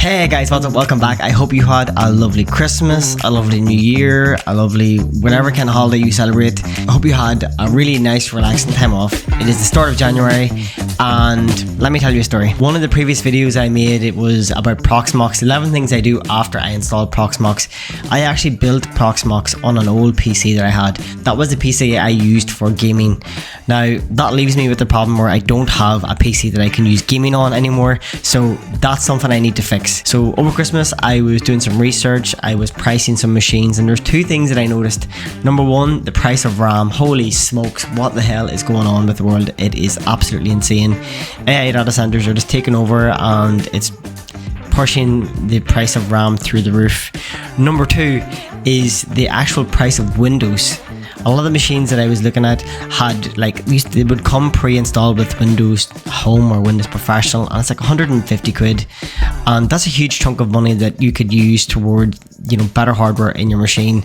Hey guys, what's up? Welcome back. I hope you had a lovely Christmas, a lovely New Year, a lovely whatever kind of holiday you celebrate. I hope you had a really nice relaxing time off. It is the start of January and let me tell you a story. One of the previous videos I made, it was about Proxmox, 11 things I do after I installed Proxmox. I actually built Proxmox on an old PC that I had. That was the PC I used for gaming. Now that leaves me with the problem where I don't have a PC that I can use gaming on anymore, so that's something I need to fix. So over Christmas I was doing some research, I was pricing some machines, and there's two things that I noticed. Number one, the price of RAM. Holy smokes, what the hell is going on with the world? It is absolutely insane. AI data centers are just taking over and it's pushing the price of RAM through the roof. Number two is the actual price of Windows. A lot of the machines that I was looking at had they would come pre-installed with Windows Home or Windows Professional, and it's like 150 quid, and that's a huge chunk of money that you could use toward better hardware in your machine.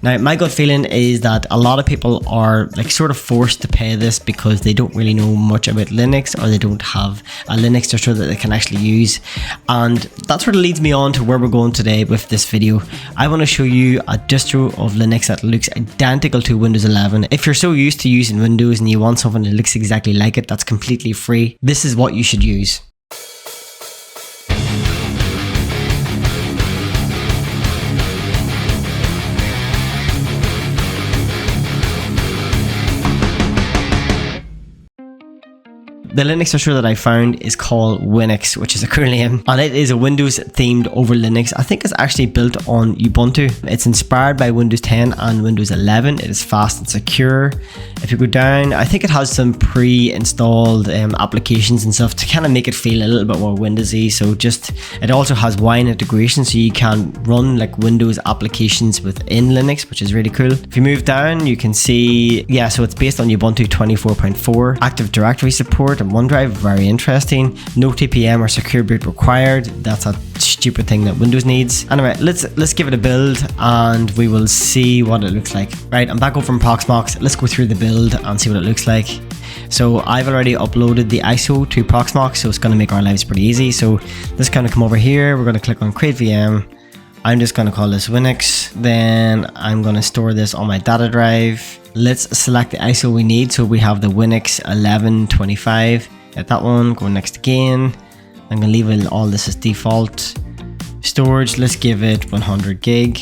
Now my gut feeling is that a lot of people are sort of forced to pay this because they don't really know much about Linux, or they don't have a Linux distro that they can actually use, and that sort of leads me on to where we're going today with this video. I want to show you a distro of Linux that looks identical to Windows 11. If you're so used to using Windows and you want something that looks exactly like it, that's completely free, this is what you should use. The Linux distro that I found is called Winix, which is a cool name, and it is a Windows themed over Linux. I think it's actually built on Ubuntu. It's inspired by Windows 10 and Windows 11. It is fast and secure. If you go down, I think it has some pre-installed applications and stuff to kind of make it feel a little bit more Windowsy. So it also has Wine integration, so you can run Windows applications within Linux, which is really cool. If you move down, you can see, so it's based on Ubuntu 24.4, Active Directory support and OneDrive, very interesting. No TPM or secure boot required. That's a stupid thing that Windows needs. Anyway, let's give it a build and we will see what it looks like. Right, I'm back over from Proxmox. Let's go through the build and see what it looks like. So I've already uploaded the ISO to Proxmox, so it's going to make our lives pretty easy. So let's kind of come over here. We're going to click on create VM. I'm just going to call this Winix. Then I'm going to store this on my data drive. Let's select the ISO we need. So we have the Winix 1125. Get that one. Go next again. I'm going to leave all this as default. Storage, let's give it 100 gig.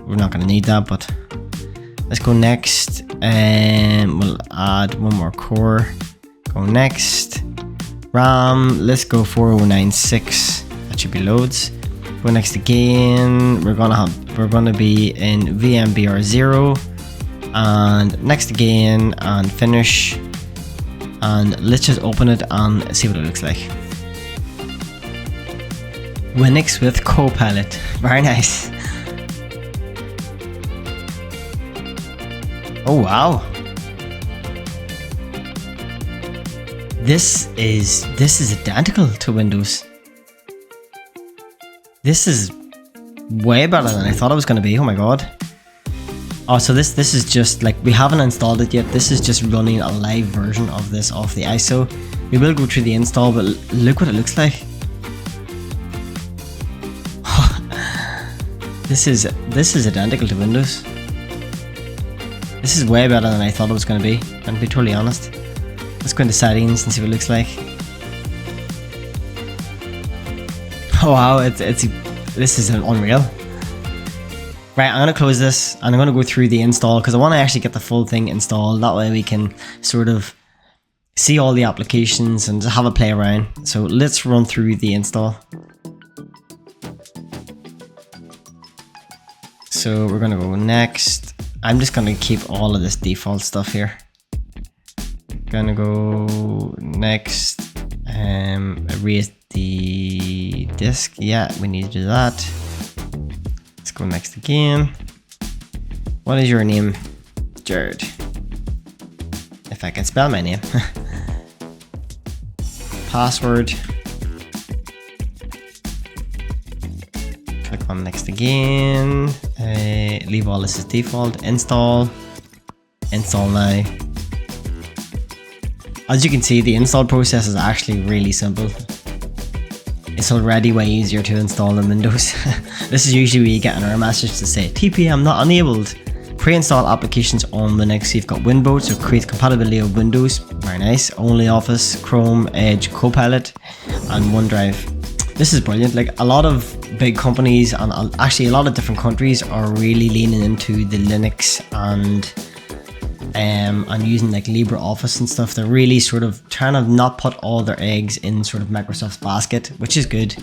We're not going to need that, but let's go next. And we'll add one more core. Go next. RAM, let's go 4096. That should be loads. Go next again. We're gonna be in VMBR0, and next again, and finish. And let's just open it and see what it looks like. Winix with Copilot, very nice. Oh wow. This is identical to Windows. This is way better than I thought it was going to be. Oh my god. Oh, so this is just we haven't installed it yet. This is just running a live version of this off the ISO. We will go through the install, but look what it looks like. This is identical to Windows. This is way better than I thought it was going to be, and to be totally honest. Let's go into settings and see what it looks like. Oh wow, this is unreal. Right, I'm gonna close this and I'm gonna go through the install because I want to actually get the full thing installed. That way we can sort of see all the applications and have a play around. So let's run through the install. So we're gonna go next. I'm just gonna keep all of this default stuff here. Gonna go next. Erase the disk. Yeah, we need to do that. Let's go next again. What is your name? Gerard. If I can spell my name. Password. Click on next again. Leave all this as default. Install. Install now. As you can see, the install process is actually really simple. It's already way easier to install than Windows. This is usually where you get an error message to say TPM not enabled. Pre-install applications on Linux. So you've got Winboard, so create compatibility of Windows. Very nice. Only Office, Chrome, Edge, Copilot, and OneDrive. This is brilliant. Like a lot of big companies and actually a lot of different countries are really leaning into the Linux and using like LibreOffice and stuff. They're really sort of trying to not put all their eggs in sort of Microsoft's basket, which is good.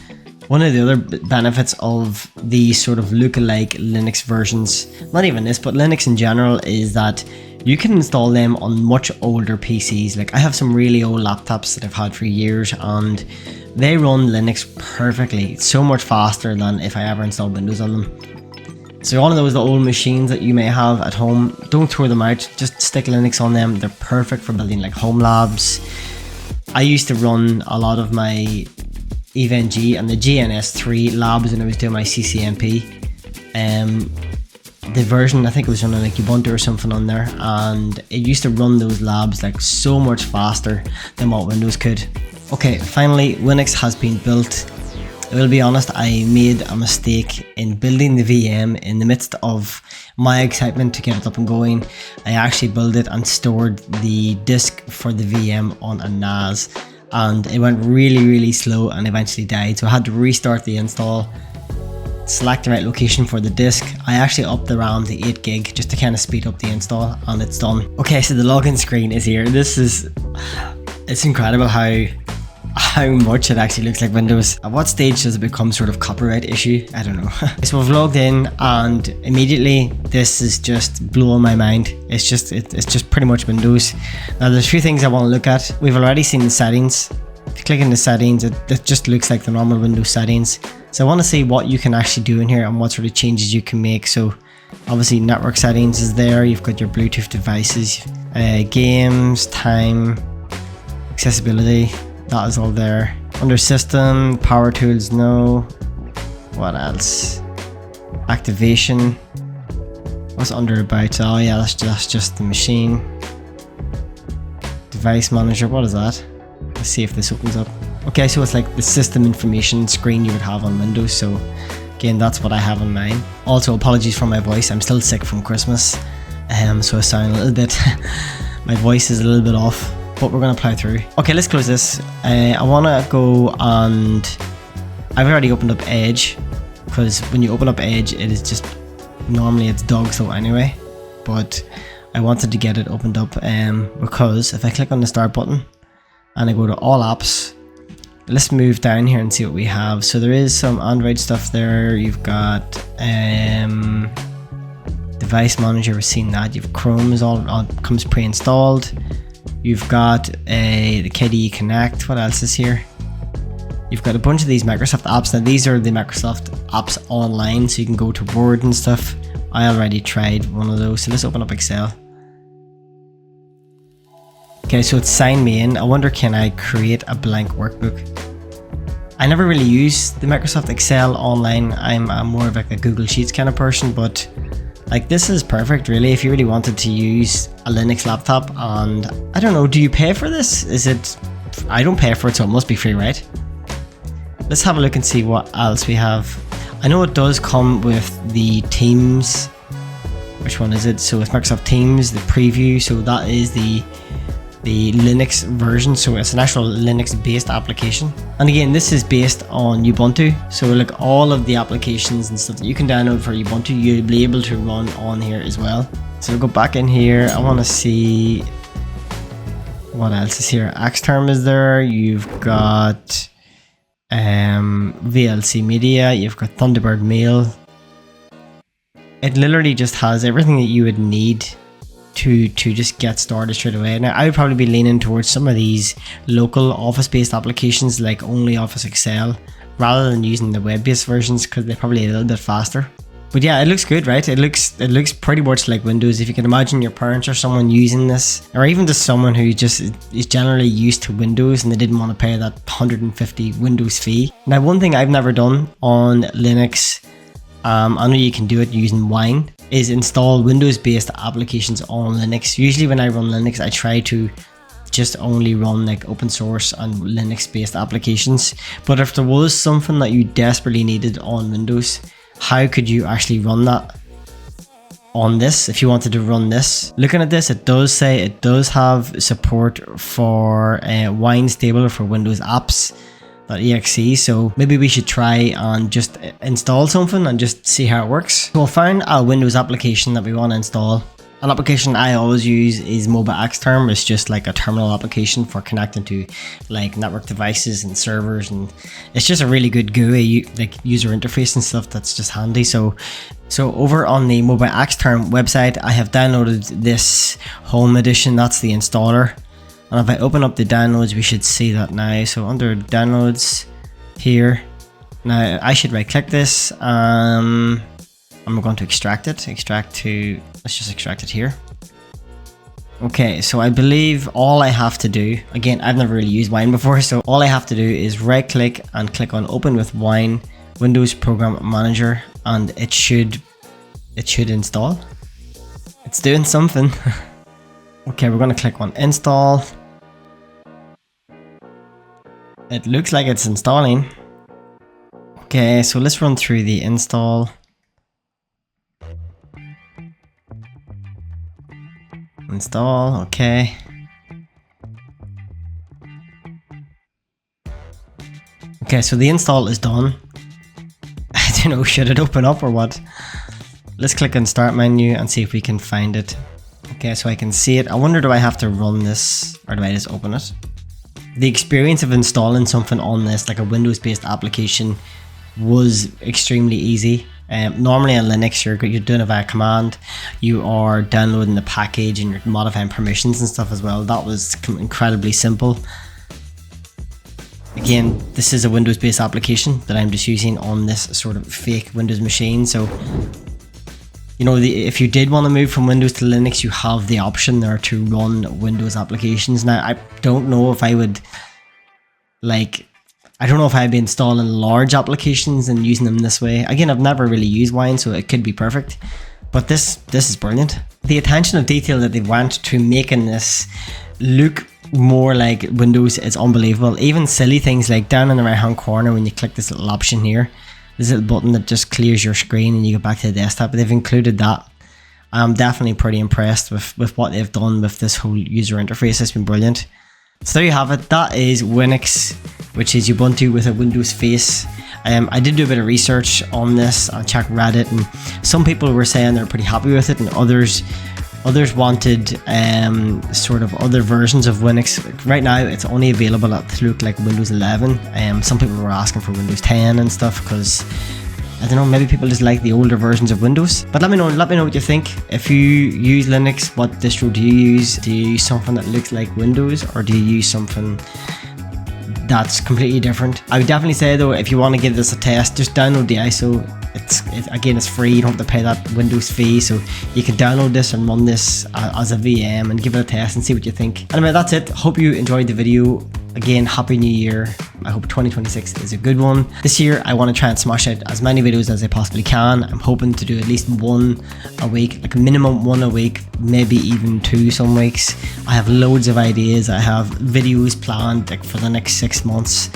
One of the other benefits of these sort of lookalike Linux versions, not even this, but Linux in general, is that you can install them on much older PCs. Like I have some really old laptops that I've had for years and they run Linux perfectly. It's so much faster than if I ever installed Windows on them. So all of those old machines that you may have at home, don't throw them out, just stick Linux on them. They're perfect for building like home labs. I used to run a lot of my EVNG and the GNS3 labs when I was doing my CCNP. The version, I think it was running like Ubuntu or something on there, and it used to run those labs like so much faster than what Windows could. Okay, finally Winix has been built. I will be honest, I made a mistake in building the VM in the midst of my excitement to get it up and going. I actually built it and stored the disk for the VM on a NAS, and it went really slow and eventually died. So I had to restart the install, select the right location for the disk. I actually upped the RAM to 8 gig just to kind of speed up the install, and it's done. Okay, so the login screen is here. It's incredible how much it actually looks like Windows. At what stage does it become sort of copyright issue? I don't know. So we've logged in and immediately this is just blowing my mind. It's just pretty much Windows. Now there's a few things I want to look at. We've already seen the settings. If you click in the settings, it just looks like the normal Windows settings. So I want to see what you can actually do in here and what sort of changes you can make. So obviously network settings is there. You've got your Bluetooth devices, games, time, accessibility. That is all there. Under system, power tools, no. What else? Activation. What's under about? Oh yeah, that's just the machine. Device manager, what is that? Let's see if this opens up. Okay, so it's like the system information screen you would have on Windows. So again, that's what I have on mine. Also, apologies for my voice. I'm still sick from Christmas. So I sound a little bit, my voice is a little bit off, but we're gonna plow through. Okay, let's close this. I wanna go and I've already opened up Edge, because when you open up Edge, it is just, normally it's dog slow anyway, but I wanted to get it opened up because if I click on the start button and I go to all apps, let's move down here and see what we have. So there is some Android stuff there. You've got device manager, we've seen that. You've Chrome is all comes pre-installed. You've got the KDE Connect. What else is here? You've got a bunch of these Microsoft apps. Now these are the Microsoft apps online, so you can go to Word and stuff. I already tried one of those, so let's open up Excel. Okay, so it's signed me in. I wonder, can I create a blank workbook? I never really use the Microsoft Excel online. I'm more of like a Google Sheets kind of person, but like this is perfect really if you really wanted to use a Linux laptop. And I don't know, do you pay for this? Is it, I don't pay for it, so it must be free, right? Let's have a look and see what else we have. I know it does come with the Teams. Which one is it? So it's Microsoft Teams, the preview. So that is the Linux version, so it's an actual Linux based application. And again, this is based on Ubuntu, so like all of the applications and stuff that you can download for Ubuntu, you'll be able to run on here as well. So we'll go back in here. I want to see what else is here. Xterm is there. You've got VLC Media, you've got Thunderbird Mail. It literally just has everything that you would need to just get started straight away. Now I would probably be leaning towards some of these local office based applications like only Office Excel rather than using the web based versions, because they're probably a little bit faster. But yeah, it looks good, right? It looks pretty much like Windows. If you can imagine your parents or someone using this, or even just someone who just is generally used to Windows and they didn't want to pay that 150 Windows fee. Now one thing I've never done on Linux, I know you can do it using Wine, is install Windows based applications on Linux. Usually when I run Linux, I try to just only run like open source and Linux based applications. But if there was something that you desperately needed on Windows, how could you actually run that on this? If you wanted to run this, looking at this, it does say it does have support for Wine stable for Windows apps.exe, so maybe we should try and just install something and just see how it works. So I found a Windows application that we want to install. An application I always use is MobiXterm. It's just like a terminal application for connecting to like network devices and servers, and it's just a really good GUI, like user interface and stuff that's just handy. So over on the MobiXterm website, I have downloaded this home edition. That's the installer, and if I open up the downloads, we should see that now. So under downloads here, now I should right click this. I'm going to extract it. Let's just extract it here. Okay, so I believe all I have to do, again, I've never really used Wine before, so all I have to do is right click and click on Open with Wine, Windows Program Manager, and it should install. It's doing something. Okay, we're going to click on Install. It looks like it's installing. Okay, so let's run through the install. Install, okay. Okay, so the install is done. I don't know, should it open up or what? Let's click on start menu and see if we can find it. Okay, so I can see it. I wonder, do I have to run this or do I just open it? The experience of installing something on this, like a Windows based application, was extremely easy. Normally on Linux, you're doing it via command. You are downloading the package and you're modifying permissions and stuff as well. That was incredibly simple. Again, this is a Windows based application that I'm just using on this sort of fake Windows machine. So, you know, if you did want to move from Windows to Linux, you have the option there to run Windows applications. Now, I don't know if I would I don't know if I'd be installing large applications and using them this way. Again, I've never really used Wine, so it could be perfect. But this is brilliant. The attention of detail that they went to making this look more like Windows is unbelievable. Even silly things like down in the right hand corner when you click this little option here, this little button that just clears your screen and you go back to the desktop. They've included that. I'm definitely pretty impressed with what they've done with this whole user interface. It's been brilliant. So there you have it. That is Winix, which is Ubuntu with a Windows face. I did do a bit of research on this and check Reddit, and some people were saying they're pretty happy with it, and others wanted sort of other versions of Winix. Right now it's only available to look like Windows 11. Some people were asking for Windows 10 and stuff because, I don't know, maybe people just like the older versions of Windows. But let me know what you think. If you use Linux, what distro do you use? Do you use something that looks like Windows, or do you use something that's completely different? I would definitely say though, if you want to give this a test, just download the ISO. Again, it's free, you don't have to pay that Windows fee, so you can download this and run this as a VM and give it a test and see what you think. Anyway, that's it. Hope you enjoyed the video. Again, happy new year. I hope 2026 is a good one. This year I want to try and smash out as many videos as I possibly can. I'm hoping to do at least one a week, like a minimum one a week, maybe even two some weeks. I have loads of ideas. I have videos planned like for the next 6 months.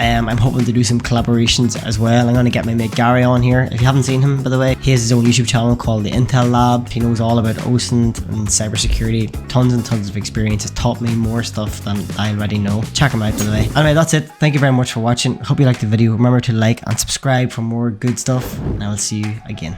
I'm hoping to do some collaborations as well. I'm going to get my mate Gary on here. If you haven't seen him, by the way, he has his own YouTube channel called the Intel Lab. He knows all about OSINT and cybersecurity. Tons and tons of experience. Has taught me more stuff than I already know. Check him out, by the way. Anyway, that's it. Thank you very much for watching. Hope you liked the video. Remember to like and subscribe for more good stuff, and I will see you again.